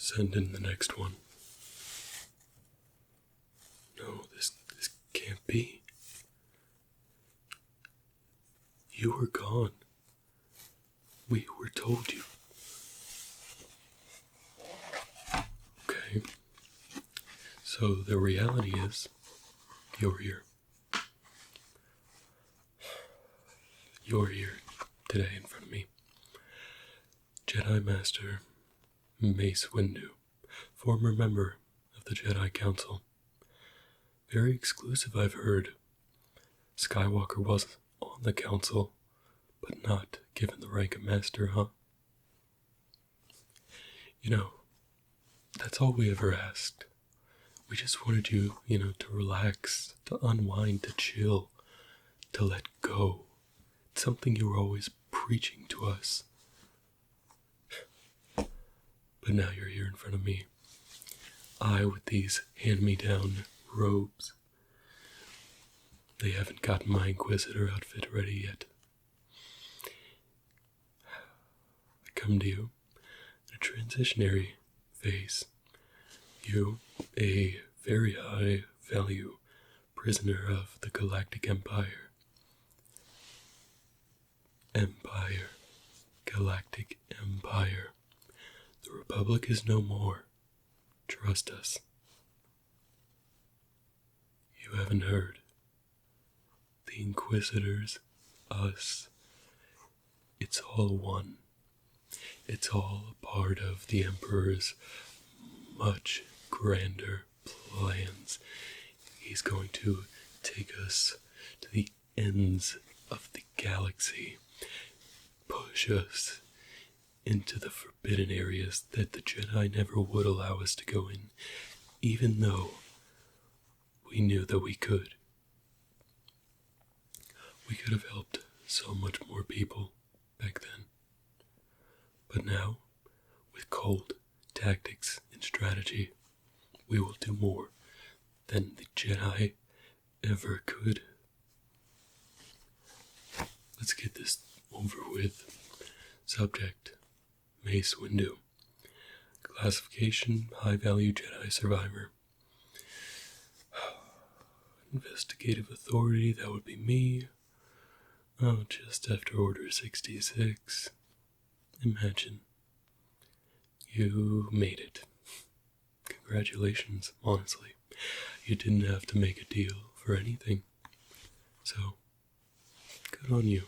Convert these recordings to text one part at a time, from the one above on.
Send in the next one. No, this can't be. You were gone. We were told you. Okay. So the reality is, you're here. You're here today in front of me. Jedi Master Mace Windu, former member of the Jedi Council. Very exclusive, I've heard. Skywalker was on the council, but not given the rank of master, huh? You know, that's all we ever asked. We just wanted you, to relax, to unwind, to chill, to let go. It's something you were always preaching to us. But now you're here in front of me. I with these hand-me-down robes. They haven't gotten my Inquisitor outfit ready yet. I come to you in a transitionary phase. You, a very high value prisoner of the Galactic Empire. Galactic Empire. The Republic is no more. Trust us. You haven't heard. The Inquisitors, us, it's all one. It's all a part of the Emperor's much grander plans. He's going to take us to the ends of the galaxy, push us into the forbidden areas that the Jedi never would allow us to go in, even though we knew that we could. We could have helped so much more people back then. But now, with cold tactics and strategy, we will do more than the Jedi ever could. Let's get this over with. Subject: Mace Windu. Classification: High Value Jedi Survivor. Investigative authority, that would be me. Oh, just after Order 66. Imagine. You made it. Congratulations, honestly. You didn't have to make a deal for anything. So, good on you.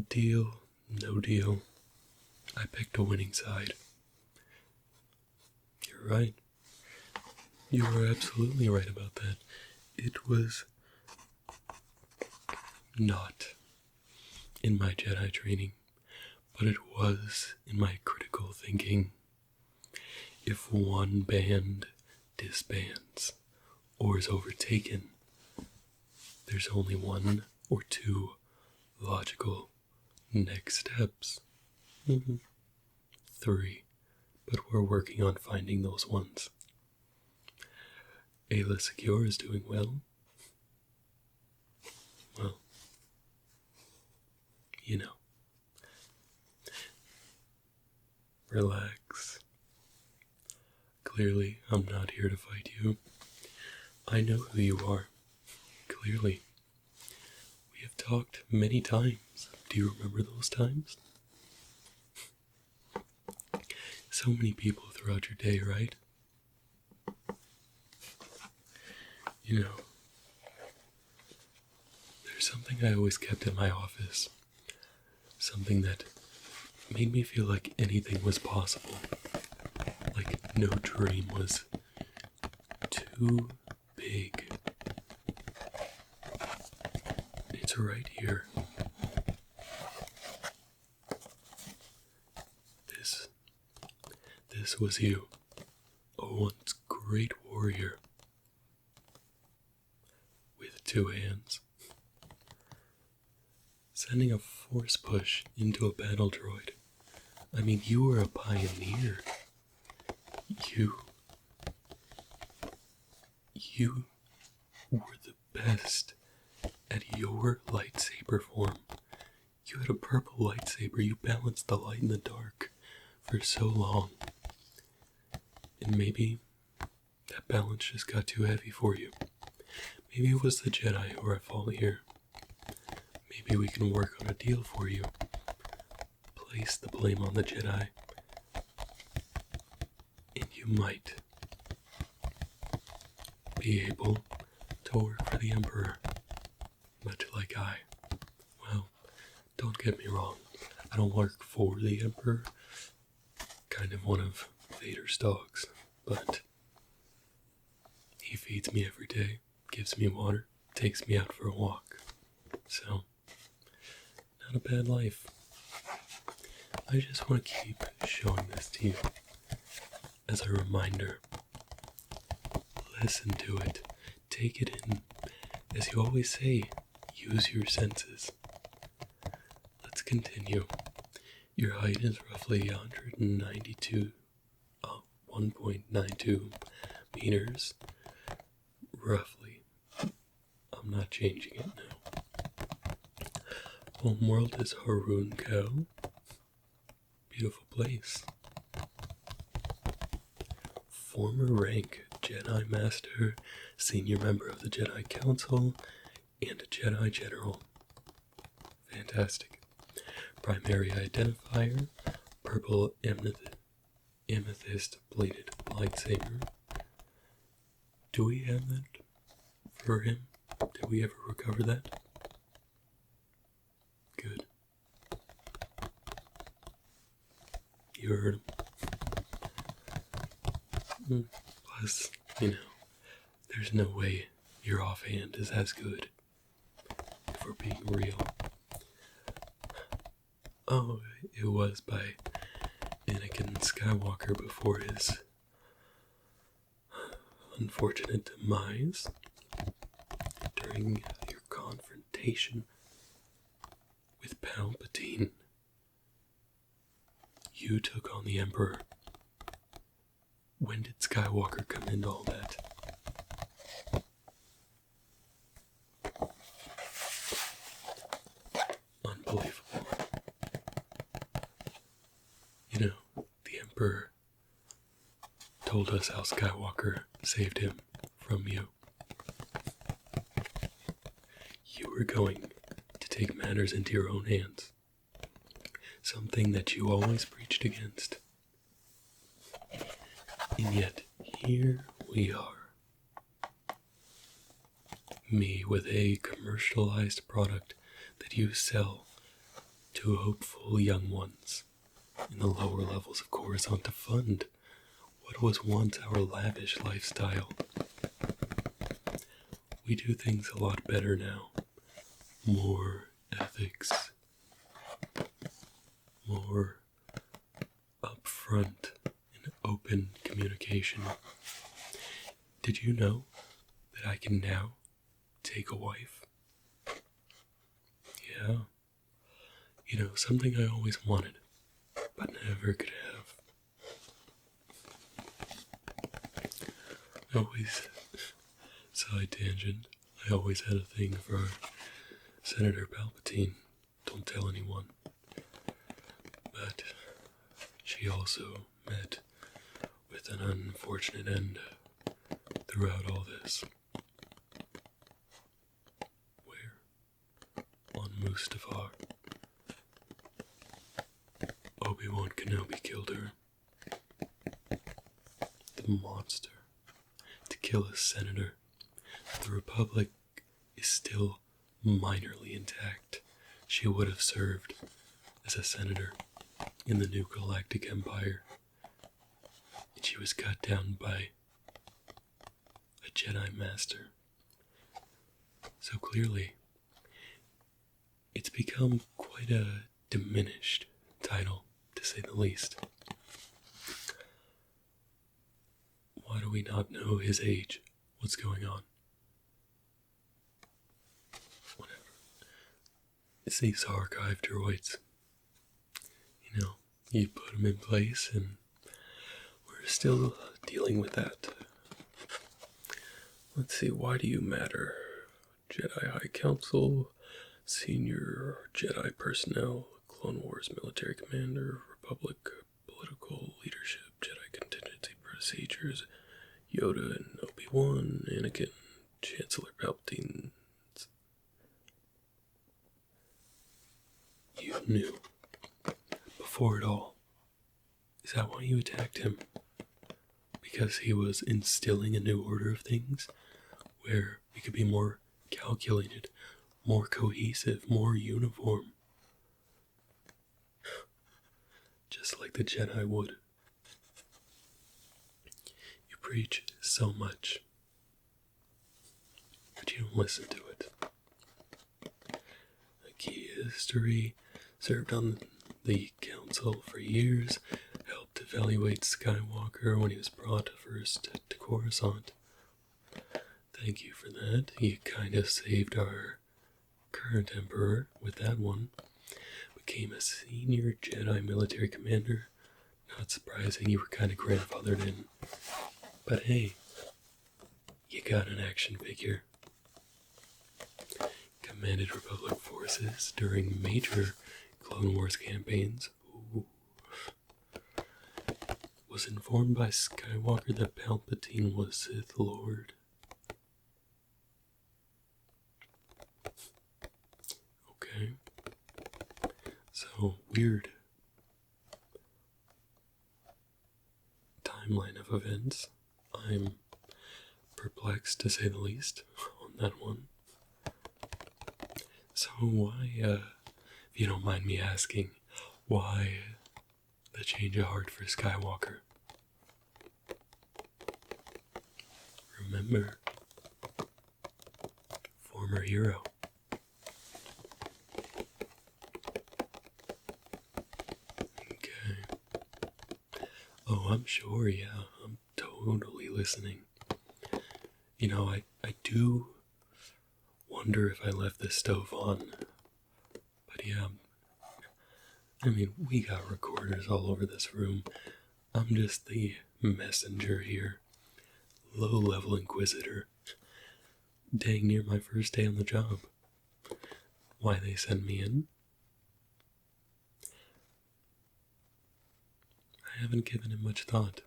Deal, no deal. I picked a winning side. You're right. You were absolutely right about that. It was not in my Jedi training, but it was in my critical thinking. If one band disbands or is overtaken, there's only one or two logical next steps. 3, but we're working on finding those ones. Ayla Secure is doing well. Well, relax. Clearly, I'm not here to fight you. I know who you are. Clearly. We have talked many times. Do you remember those times? So many people throughout your day, right? There's something I always kept in my office. Something that made me feel like anything was possible. Like no dream was too big. It's right here. This was you. A once great warrior. With 2 hands. Sending a force push into a battle droid. I mean, you were a pioneer. You were the best at your lightsaber form. You had a purple lightsaber, you balanced the light and the dark for so long. And maybe that balance just got too heavy for you. Maybe it was the Jedi who are at fault here. Maybe we can work on a deal for you. Place the blame on the Jedi. And you might be able to work for the Emperor. Much like I. Well, don't get me wrong. I don't work for the Emperor. Kind of one of Vader's dogs. But he feeds me every day, gives me water, takes me out for a walk. So, not a bad life. I just want to keep showing this to you as a reminder. Listen to it. Take it in. As you always say, use your senses. Let's continue. Your height is roughly 1.92 meters. Roughly. I'm not changing it now. Homeworld is Haroon Co. Beautiful place. Former rank Jedi Master, senior member of the Jedi Council, and a Jedi General. Fantastic. Primary identifier, purple amethyst bladed lightsaber. Do we have that for him? Did we ever recover that? Good. You heard him. Plus, there's no way your offhand is as good, if we're being real. Oh, it was by Anakin Skywalker before his unfortunate demise during your confrontation with Palpatine. You took on the Emperor. When did Skywalker come into all that? Unbelievable. The Emperor told us how Skywalker saved him from you. You were going to take matters into your own hands. Something that you always preached against. And yet, here we are. Me with a commercialized product that you sell to hopeful young ones in the lower levels of Coruscant to fund what was once our lavish lifestyle. We do things a lot better now. More ethics. More upfront and open communication. Did you know that I can now take a wife? Yeah. Something I always wanted, but never could have. Side tangent, I always had a thing for Senator Palpatine. Don't tell anyone. But she also met with an unfortunate end throughout all this. Where? On Mustafar. Obi-Wan Kenobi killed her. The monster. To kill a senator. The Republic is still minorly intact. She would have served as a senator in the new Galactic Empire. And she was cut down by a Jedi Master. So clearly, it's become quite a diminished title, to say the least. Why do we not know his age? What's going on? Whatever. It's these archive droids. You put them in place and we're still dealing with that. Let's see, why do you matter? Jedi High Council, senior Jedi personnel, Clone Wars military commander, Republic political leadership, Jedi contingency procedures, Yoda and Obi-Wan, Anakin, Chancellor Palpatine. You knew before it all. Is that why you attacked him? Because he was instilling a new order of things where we could be more calculated, more cohesive, more uniform. Just like the Jedi would. You preach so much, but you don't listen to it. A key history, served on the council for years, helped evaluate Skywalker when he was brought first to Coruscant. Thank you for that. You kind of saved our current Emperor with that one. Became a senior Jedi military commander. Not surprising, you were kind of grandfathered in. But hey, you got an action figure. Commanded Republic forces during major Clone Wars campaigns. Ooh. Was informed by Skywalker that Palpatine was Sith Lord. Okay. So, weird timeline of events. I'm perplexed to say the least on that one. So why, if you don't mind me asking, why the change of heart for Skywalker? Remember, former hero. Oh, I'm sure, yeah. I'm totally listening. You know, I do wonder if I left the stove on. But yeah, I mean, we got recorders all over this room. I'm just the messenger here. Low-level inquisitor. Dang near my first day on the job. Why they send me in? I haven't given it much thought.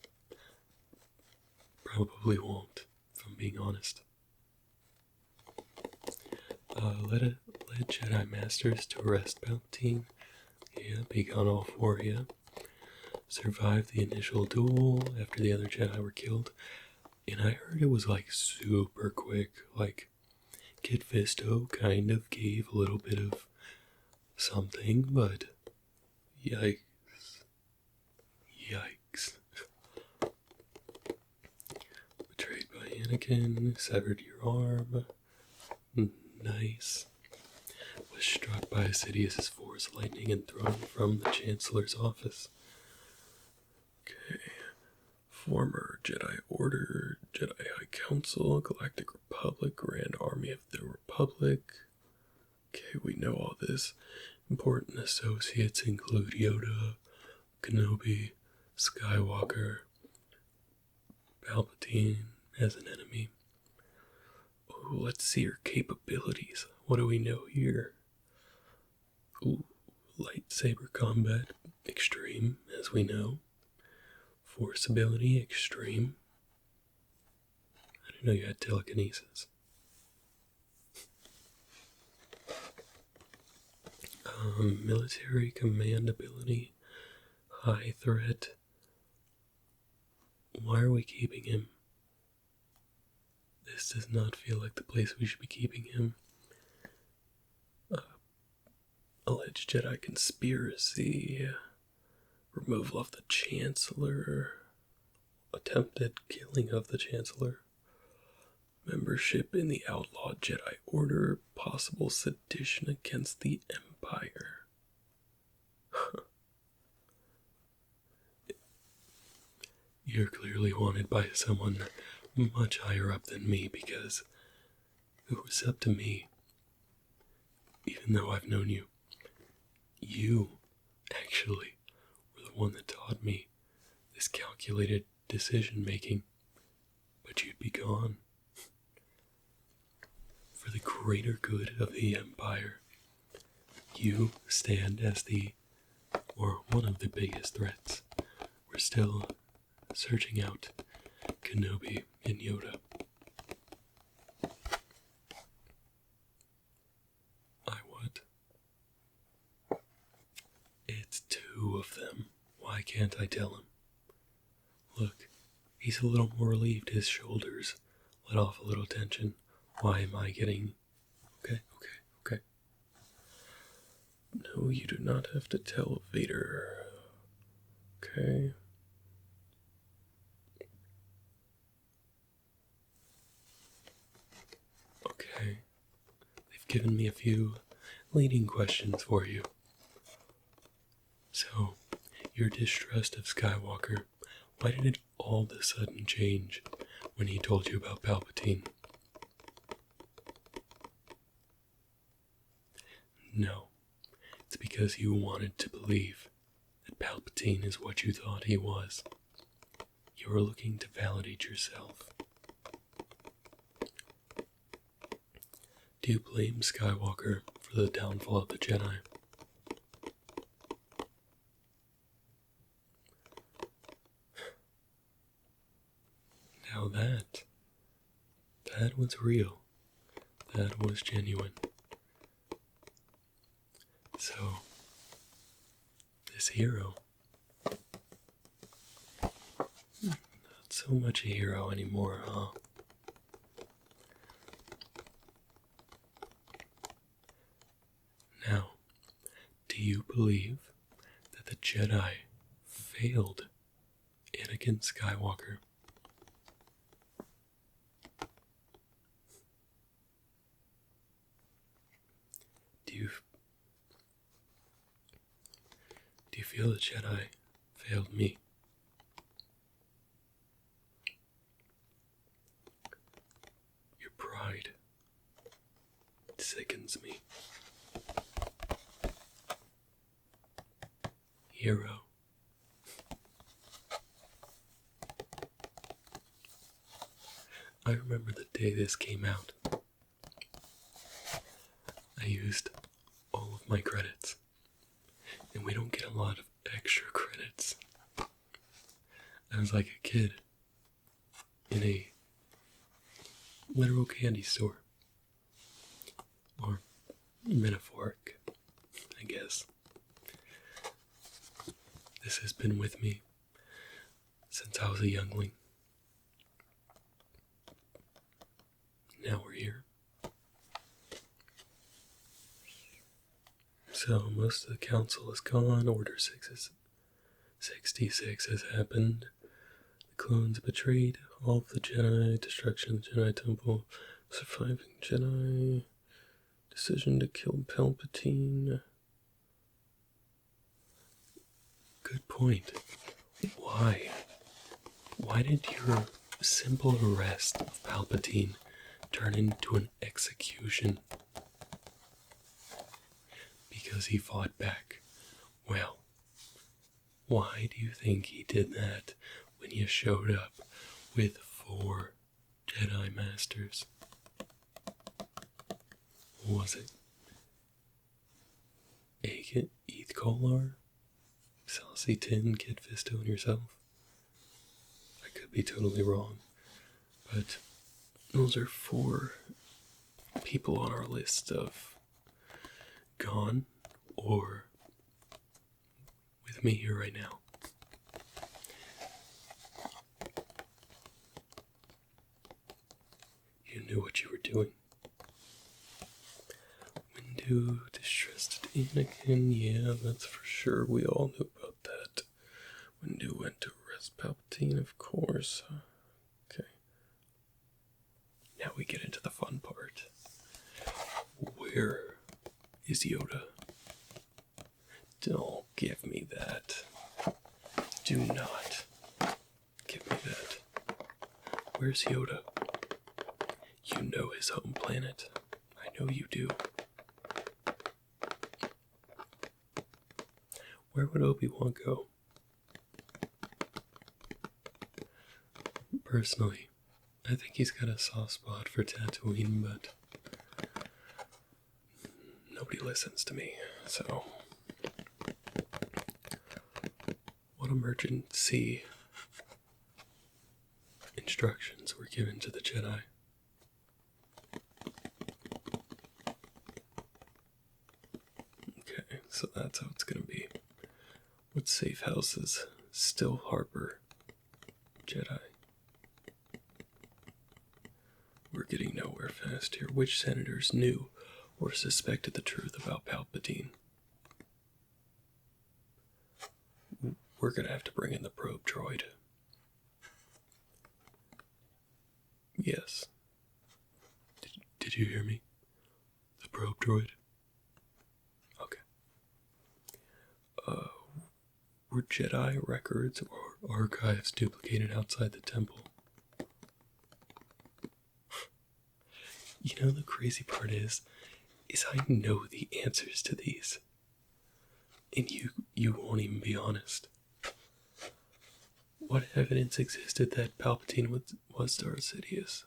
Probably won't, if I'm being honest. Led Jedi Masters to arrest Palpatine. Yeah, be gone all four, yeah. Survived the initial duel after the other Jedi were killed. And I heard it was like super quick. Like, Kit Fisto kind of gave a little bit of something, but yikes. Yikes. Betrayed by Anakin, severed your arm. Nice. Was struck by Sidious's Force lightning and thrown from the Chancellor's office. Okay. Former Jedi Order, Jedi High Council, Galactic Republic, Grand Army of the Republic. Okay, we know all this. Important associates include Yoda, Kenobi, Skywalker, Palpatine as an enemy. Ooh, let's see her capabilities. What do we know here? Ooh, lightsaber combat, extreme, as we know. Force ability, extreme. I didn't know you had telekinesis. Military command ability, high threat. Why are we keeping him? This does not feel like the place we should be keeping him. Alleged Jedi conspiracy, removal of the Chancellor, attempted killing of the Chancellor, membership in the outlawed Jedi Order, possible sedition against the Empire. You're clearly wanted by someone much higher up than me, because it was up to me, even though I've known you. You, actually, were the one that taught me this calculated decision-making, but you'd be gone. For the greater good of the Empire, you stand as or one of the biggest threats. We're still searching out Kenobi and Yoda. What? It's two of them. Why can't I tell him? Look, he's a little more relieved. His shoulders let off a little tension. Why am I getting... Okay. No, you do not have to tell Vader. Okay. Okay. They've given me a few leading questions for you. So, your distrust of Skywalker, why did it all of a sudden change when he told you about Palpatine? No, it's because you wanted to believe that Palpatine is what you thought he was. You were looking to validate yourself. Do you blame Skywalker for the downfall of the Jedi? Now that was real. That was genuine. So, this hero, not so much a hero anymore, huh? Now, do you believe that the Jedi failed Anakin Skywalker? Do you feel the Jedi failed me? Your pride sickens me. Hero. I remember the day this came out. I used all of my credits. And we don't get a lot of extra credits. I was like a kid in a literal candy store. Or metaphoric, I guess. This has been with me since I was a youngling. Now we're here. So most of the council is gone. Order 66 has happened. The clones betrayed all of the Jedi. Destruction of the Jedi Temple. Surviving Jedi. Decision to kill Palpatine. Good point. Why? Why did your simple arrest of Palpatine turn into an execution? Because he fought back. Well, why do you think he did that when you showed up with 4 Jedi Masters? Was it Eith Kolar, Saucy Tin, Kid Fisto, and yourself? I could be totally wrong, but those are 4 people on our list of gone or with me here right now. You knew what you were doing. Windu distrusted Anakin, yeah, that's for sure. We all knew about that. Windu went to arrest Palpatine, of course. Okay. Now we get into the fun part. Where is Yoda? Don't give me that. Do not give me that. Where's Yoda? You know his home planet. I know you do. Where would Obi-Wan go? Personally, I think he's got a soft spot for Tatooine, but no nobody listens to me, so... What emergency instructions were given to the Jedi? Okay, so that's how it's gonna be. What safe houses still harbor Jedi? We're getting nowhere fast here. Which senators knew or suspected the truth about Palpatine? We're gonna have to bring in the probe droid. Yes. Did you hear me? The probe droid? Okay. Were Jedi records or archives duplicated outside the temple? You know, the crazy part is I know the answers to these. And you won't even be honest. What evidence existed that Palpatine was Darth Sidious?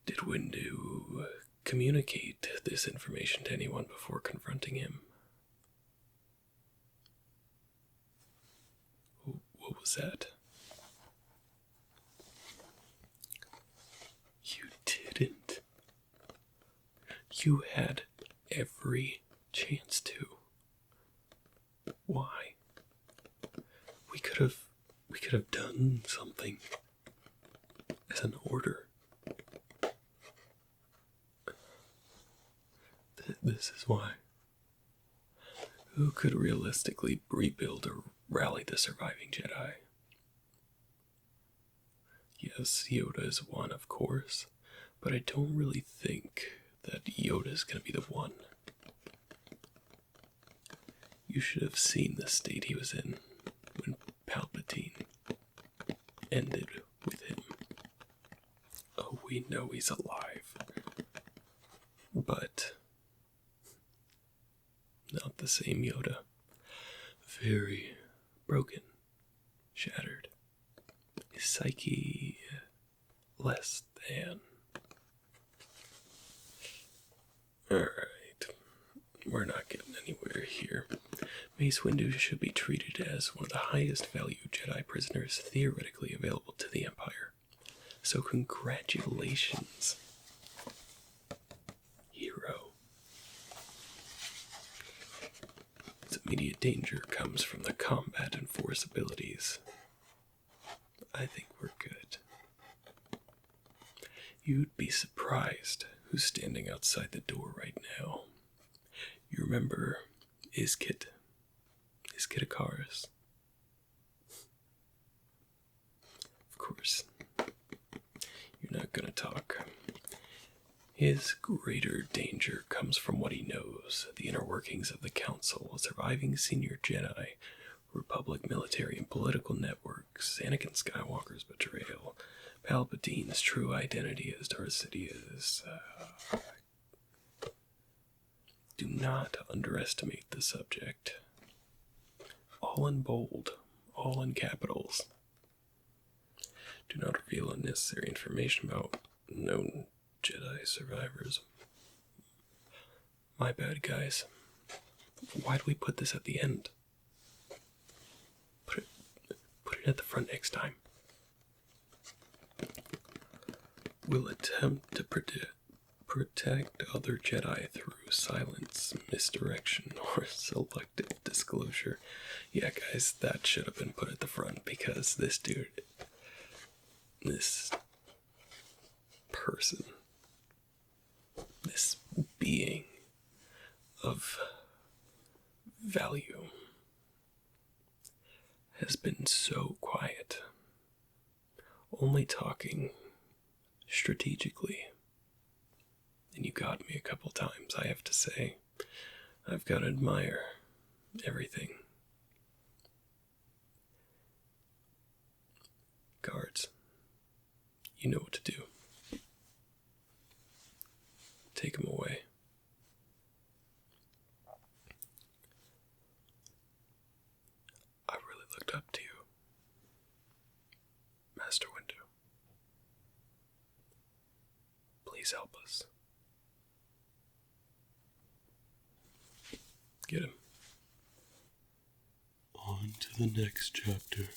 Did Windu communicate this information to anyone before confronting him? What was that? You didn't. You had every chance to. Why? We could have done something as an order. This is why. Who could realistically rebuild or rally the surviving Jedi? Yes, Yoda is one, of course, but I don't really think that Yoda's gonna be the one. You should have seen the state he was in when Palpatine ended with him. Oh, we know he's alive, but not the same Yoda. Very broken, shattered. His psyche less than. Alright, we're not getting anywhere here. Mace Windu should be treated as one of the highest value Jedi prisoners theoretically available to the Empire. So congratulations, hero. His immediate danger comes from the combat and force abilities. I think we're good. You'd be surprised who's standing outside the door right now. You remember Iskit Akaris? Of course, you're not gonna talk. His greater danger comes from what he knows, the inner workings of the Council, a surviving senior Jedi, Republic military and political networks, Anakin Skywalker's betrayal, Palpatine's true identity as Darth Sidious. Do not underestimate the subject. All in bold, all in capitals. Do not reveal unnecessary information about known Jedi survivors. My bad, guys. Why do we put this at the end? Put it at the front next time. We'll attempt to protect other Jedi through silence, misdirection, or selective disclosure. Yeah, guys, that should have been put at the front because this dude, this person, this being of value has been so quiet, only talking strategically. And you got me a couple times, I have to say. I've got to admire everything. Guards, you know what to do. Take him away. I really looked up to you, Master Windu. Please help us. Get him. On to the next chapter.